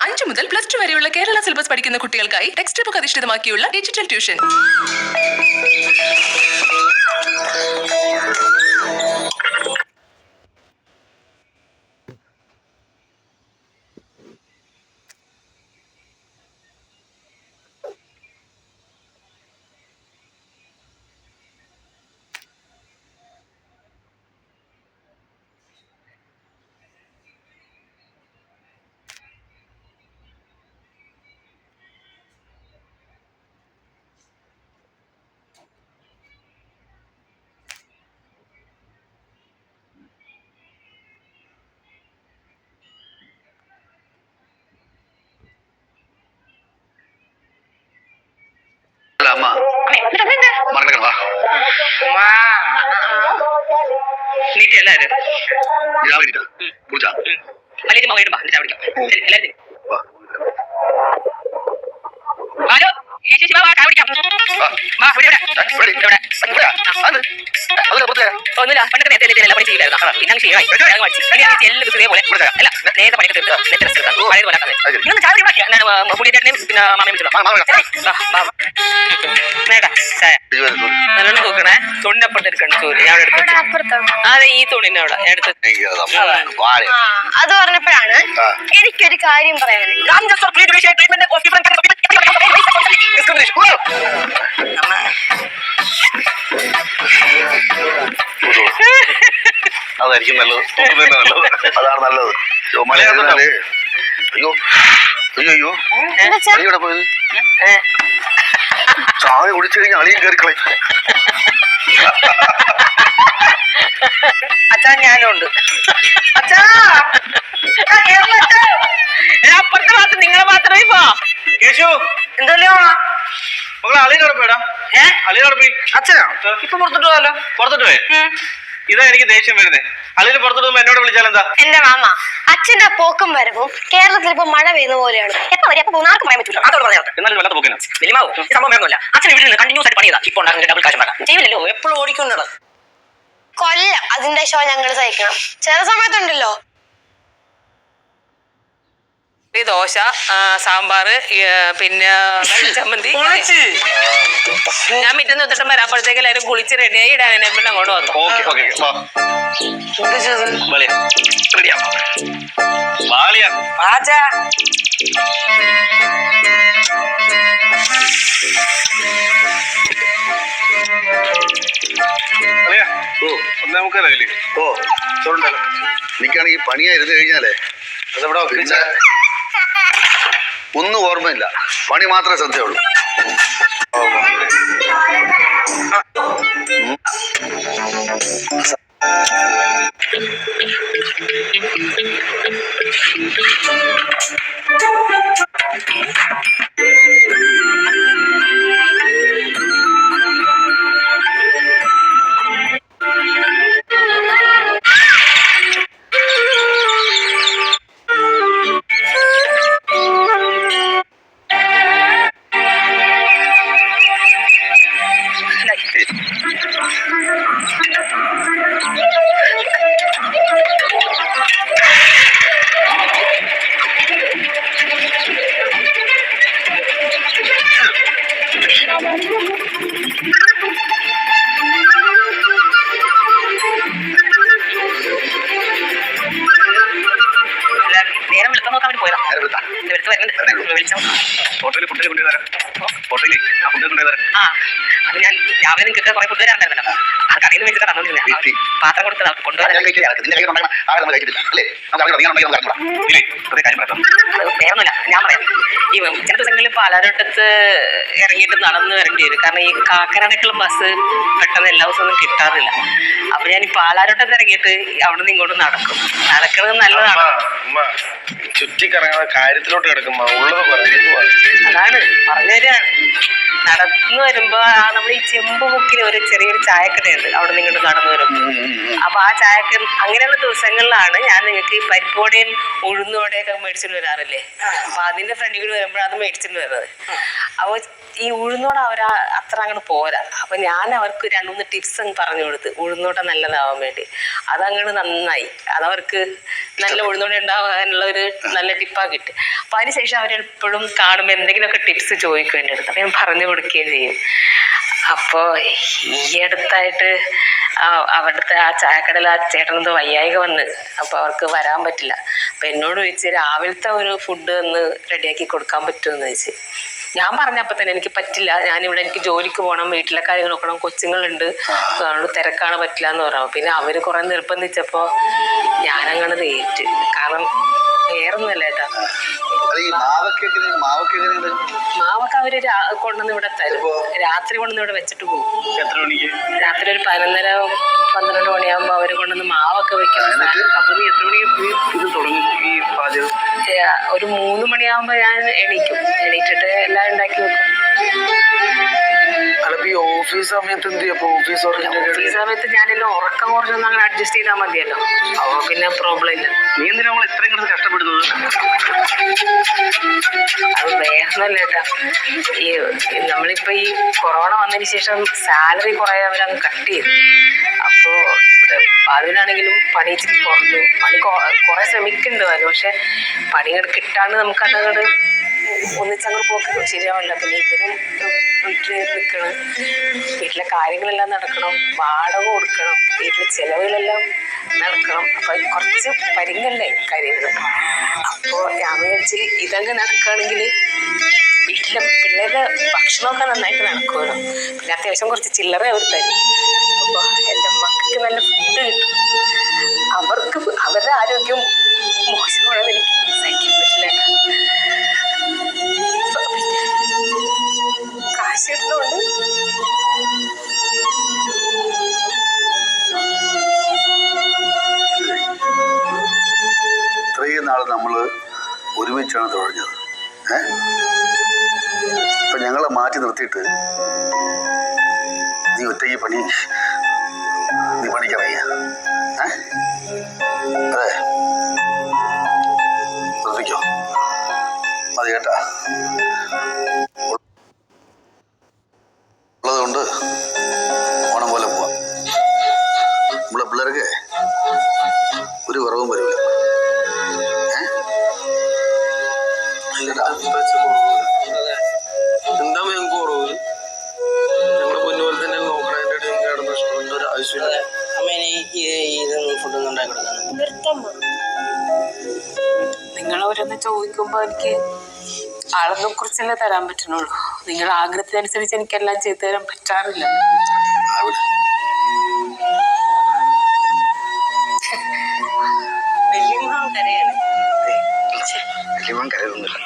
5 മുതൽ +2 വരെയുള്ള കേരള സിലബസ് പഠിക്കുന്ന കുട്ടികൾക്കായി ടെക്സ്റ്റ് ബുക്ക് അധിഷ്ഠിതമാക്കിയുള്ള ഡിജിറ്റൽ ട്യൂഷൻ. ഒന്നുമില്ല, പണ്ടൊക്കെ നേരത്തെ പണി ചെയ്യില്ലായിരുന്നു. പിന്നെ ക്ഷീണമായി ചെറിയ പോലെ അല്ല നേരത്തെ പണിയൊക്കെ തീർത്ത് പഴയത് പോലെ പുള്ളിയേട്ടനെയും പിന്നെ മാമയും നല്ലോണം നോക്കണേ. തൊണ്ണപ്പുറത്ത് എടുക്കണം ചോറ് ഞാൻ എടുത്തു. അതെ, ഈ തുണിന്റെ അവിടെ എടുത്ത്. അത് പറഞ്ഞപ്പോഴാണ് എനിക്കൊരു കാര്യം പറയാനുള്ളത്. അതായിരിക്കും നല്ലത്, നല്ലത് അതാണ് നല്ലത്. മഴയായിരുന്നാലേ അയ്യോ അയ്യോ അയ്യോ അയ്യോടെ പോയത്. ചായ കുടിച്ചു കഴിഞ്ഞാൽ അളിയും കയറി കളയും. അച്ഛാ ഞാനും ഉണ്ട്. അച്ഛാ അപ്പുറത്തെ ഭാഗത്ത് നിങ്ങളെ മാത്രമേ പോ. കേശു എന്തല്ലോ അളിയോടെ പോയടാ. അളിയോടെ പോയി. അച്ഛനാ ഇപ്പൊ പുറത്തോട്ട് പോകാലോ. പുറത്തോട്ട് പോയി. ഇതാ എനിക്ക് ദേഷ്യം വരുന്നേ. അളിയിൽ പുറത്തോട്ട് പോകുമ്പോ എന്നോട് വിളിച്ചാൽ എന്താ? എന്റെ മാമ അച്ഛന്റെ പോക്കും വരവും കേരളത്തിൽ ഇപ്പൊ മഴ പെയ്യുന്ന പോലെയാണ്. എപ്പോ വരെ എപ്പോ ആർക്കും പറയാൻ പറ്റില്ല. അതോട് പറയാം. എന്നാലും വല്ലാത്ത പോക്കിനാ വലിയമാവും ഈ സംഭവം വരുന്നില്ല. അച്ഛൻ വീട്ടിൽ നിന്ന് കണ്ടിന്യൂസ് ആയിട്ട് പണി ചെയ്താ ഇപ്പൊ ഉണ്ടാകുന്ന ഡബിൾ കാശ് ഉണ്ടാക്കാം. ചെയ്യില്ലല്ലോ, എപ്പോഴും ഓടിക്കൊണ്ടാണ്. കൊല്ലം അതിന്റെ ഷോ ഞങ്ങൾ സഹിക്കണം. ചില സമയത്തുണ്ടല്ലോ ഈ ദോശ, സാമ്പാറ്, പിന്നെ ചമ്മന്തി. ഞാൻ മിറ്റന്ന് വെച്ചിട്ട് വരാപ്പോഴത്തേക്ക് എല്ലാവരും കുളിച്ച് റെഡിയായി ഇടാൻ എന്നെ അങ്ങോട്ട് വന്നു. ഓ ചോറുണ്ടല്ലോ. എനിക്കാണെങ്കിൽ പണിയായിരുന്നു കഴിഞ്ഞാലേ അതെവിടെ ഒന്നും ഓർമ്മയില്ല. പണി മാത്രമേ ശ്രദ്ധയുള്ളൂ. അത് ഞാൻ രാവിലെ നിങ്ങൾക്ക് കുറെ ഫുഡ് തരാണ്ടായിരുന്നല്ലോ. ആ കടയിൽ നിന്ന് വെച്ചിട്ട് തന്നോണ്ടിരുന്ന പാത്രം കൊടുത്ത് കൊണ്ടുവരാൻ വേറൊന്നുമില്ല. ഞാൻ പറയാം, ഈ ചില ദിവസങ്ങളിൽ പാലാരോട്ടത്ത് ഇറങ്ങിയിട്ട് നടന്നു വരേണ്ടി വരും. കാരണം ഈ കാക്കനാടേക്കുള്ള ബസ് പെട്ടെന്ന് എല്ലാ ദിവസവും ഒന്നും കിട്ടാറില്ല. അപ്പൊ ഞാൻ ഈ പാലാരോട്ടത്ത് ഇറങ്ങിയിട്ട് അവിടെ നിന്ന് ഇങ്ങോട്ട് നടക്കും. നടക്കുന്നത് നല്ലതാണ്. ചുറ്റിക്കറങ്ങാതെ കാര്യത്തിലോട്ട് കിടക്കുമ്പോ ഉള്ളത് അതാണ് പറഞ്ഞു തരാണ്. നടന്നു വരുമ്പോ നമ്മൾ ഈ ചെമ്പ് മുക്കിൽ ഒരു ചെറിയൊരു ചായക്കടയുണ്ട്. അവിടെ നിങ്ങോട്ട് നടന്നു വരുമ്പോ അപ്പൊ ആ ചായക്ക അങ്ങനെയുള്ള ദിവസങ്ങളിലാണ് ഞാൻ നിങ്ങൾക്ക് ഈ പരിപ്പോടെയും ഉഴുന്നോടെയൊക്കെ മേടിച്ചിട്ട് വരാറില്ലേ. അപ്പൊ അതിന്റെ ഫ്രണ്ടിൽ കൂടി വരുമ്പോഴാണ് അത് മേടിച്ചിട്ട് വരുന്നത്. അപ്പൊ ഈ ഉഴുന്നോട അവർ അത്ര അങ്ങോട്ട് പോരാ. അപ്പൊ ഞാൻ അവർക്ക് 2-3 ടിപ്സ് പറഞ്ഞു കൊടുത്ത് ഉഴുന്നോട്ട നല്ലതാവാൻ വേണ്ടി. അതങ്ങോട്ട് നന്നായി. അതവർക്ക് നല്ല ഉഴുന്നോട ഉണ്ടാകാനുള്ള ഒരു നല്ല ടിപ്പാ കിട്ടി. അപ്പൊ അതിനുശേഷം അവരെപ്പോഴും കാണുമ്പോൾ എന്തെങ്കിലുമൊക്കെ ടിപ്സ് ചോദിക്കും എൻ്റെ അടുത്ത്. അപ്പം ഞാൻ പറഞ്ഞു കൊടുക്കുകയും ചെയ്യും. അപ്പോൾ ഈ അടുത്തായിട്ട് അവിടുത്തെ ആ ചായക്കടയിൽ ആ ചേട്ടനത് വയ്യായിക വന്ന്, അപ്പോൾ അവർക്ക് വരാൻ പറ്റില്ല. അപ്പം എന്നോട് ചോദിച്ച് രാവിലത്തെ ഒരു ഫുഡ് ഒന്ന് റെഡിയാക്കി കൊടുക്കാൻ പറ്റുമെന്ന് ചോദിച്ച്. ഞാൻ പറഞ്ഞപ്പോൾ തന്നെ എനിക്ക് പറ്റില്ല, ഞാനിവിടെ എനിക്ക് ജോലിക്ക് പോകണം, വീട്ടിലെ കാര്യങ്ങൾ നോക്കണം, കൊച്ചുങ്ങളുണ്ട്, അതുകൊണ്ട് തിരക്കാണ്, പറ്റില്ല എന്ന് പറഞ്ഞു. പിന്നെ അവർ കുറേ നിർബന്ധിച്ചപ്പോൾ ഞാനങ്ങനെ തേറ്റ്. കാരണം വേറൊന്നുമല്ല ഏട്ടാ, മാവൊക്കെ അവര് കൊണ്ടുവന്ന് ഇവിടെ തരും. രാത്രി കൊണ്ടുവന്ന് ഇവിടെ വെച്ചിട്ട് പോകും. എത്ര മണിക്ക്? രാത്രി ഒരു 11:30-12 മണിയാകുമ്പോ അവര് കൊണ്ടുവന്ന് മാവൊക്കെ വെക്കും. അപ്പൊ നീ എത്ര മണിക്ക് ഇത് തുടങ്ങും ഈ പാചകം? ഒരു 3 മണിയാകുമ്പോ ഞാൻ എണീറ്റിട്ട് എല്ലാം ഉണ്ടാക്കി വെക്കും. അല്ല, ഈ ഓഫീസ് സമയത്ത് എന്ത് ചെയ്യും? ഓഫീസ് സമയത്ത് ഞാനെല്ലാം ഉറക്കം കുറച്ചൊന്നും അങ്ങനെ അഡ്ജസ്റ്റ് ചെയ്താൽ മതിയല്ലോ, അപ്പൊ പിന്നെ പ്രോബ്ലം ഇല്ല. നീ എന്തിനാ നമ്മൾ ഇത്രയും കിടന്ന് കഷ്ടപ്പെടുന്നത്? അത് വേറൊന്നല്ല ഏട്ടാ, ഈ നമ്മളിപ്പോ ഈ കൊറോണ വന്നതിന് ശേഷം സാലറി കുറെ അവരങ്ങ് കട്ട് ചെയ്തു. അപ്പോ ഇവിടെ അതിനാണെങ്കിലും പണി ഇച്ചിരി കുറഞ്ഞു. പണി കുറെ ശ്രമിക്കുന്നുണ്ട്, പക്ഷെ പണി കിട്ടാണ്ട് നമുക്കതങ്ങോട്ട് ഒന്നിച്ചങ്ങോട്ട് പോക്ക് ശരിയാവില്ല. പിന്നെ ഇവരും വീട്ടിൽ നിൽക്കണം, വീട്ടിലെ കാര്യങ്ങളെല്ലാം നടക്കണം, വാടക കൊടുക്കണം, വീട്ടിലെ ചെലവുകളെല്ലാം നടക്കണം. അപ്പൊ കുറച്ച് പരിങ്ങല്ലേ കാര്യങ്ങൾ. അപ്പോൾ ഞാൻ വിചാരിച്ച് ഇതങ്ങ് നടക്കുകയാണെങ്കിൽ വീട്ടിലെ പിള്ളേരുടെ ഭക്ഷണമൊക്കെ നന്നായിട്ട് നടക്കുമല്ലോ. പിന്നെ അത്യാവശ്യം കുറച്ച് ചില്ലറ അവർ തരും. അപ്പോൾ എൻ്റെ മക്കൾക്ക് നല്ല ഫുഡ് കിട്ടും. അവർക്ക് അവരുടെ ആരോഗ്യം മോശമാണെന്ന് എനിക്ക് സഹിക്കാൻ പറ്റില്ല. കാശ് കിട്ടുന്നുണ്ട്. ഇത്രയും നാൾ നമ്മൾ ഒരുമിച്ചാണ് തുടങ്ങിയത്. ഇപ്പൊ ഞങ്ങളെ മാറ്റി നിർത്തിയിട്ട് നീ ഒറ്റയ്ക്ക് പണിക്കറിയ? അതെ, ശ്രദ്ധിക്കോ? മതി കേട്ടാ. ഉള്ളതുകൊണ്ട് ഓണം പോലെ പോവാം. നമ്മളെ പിള്ളേർക്ക് ഒരു കുറവും വരില്ല. എന്താ ഞങ്ങൾക്ക് കുറവ്? ഞങ്ങളുടെ പൊന്നുപോലെ തന്നെ നോക്കണതിൻ്റെ ഇടയിൽ നഷ്ടപ്പെട്ട ഒരു ആവശ്യമില്ല. അമ്മേനെ ഇതൊന്നും ഫുഡൊന്നും ഉണ്ടാക്കി കൊടുക്കാൻ നിങ്ങളവരൊന്ന് ചോദിക്കുമ്പോ എനിക്ക് ആളൊന്നും കുറിച്ചല്ലേ തരാൻ പറ്റുന്നുള്ളൂ. നിങ്ങളുടെ ആഗ്രഹത്തിനനുസരിച്ച് എനിക്കെല്ലാം ചെയ്തു തരാൻ പറ്റാറില്ല. കരയൊന്നുമില്ല.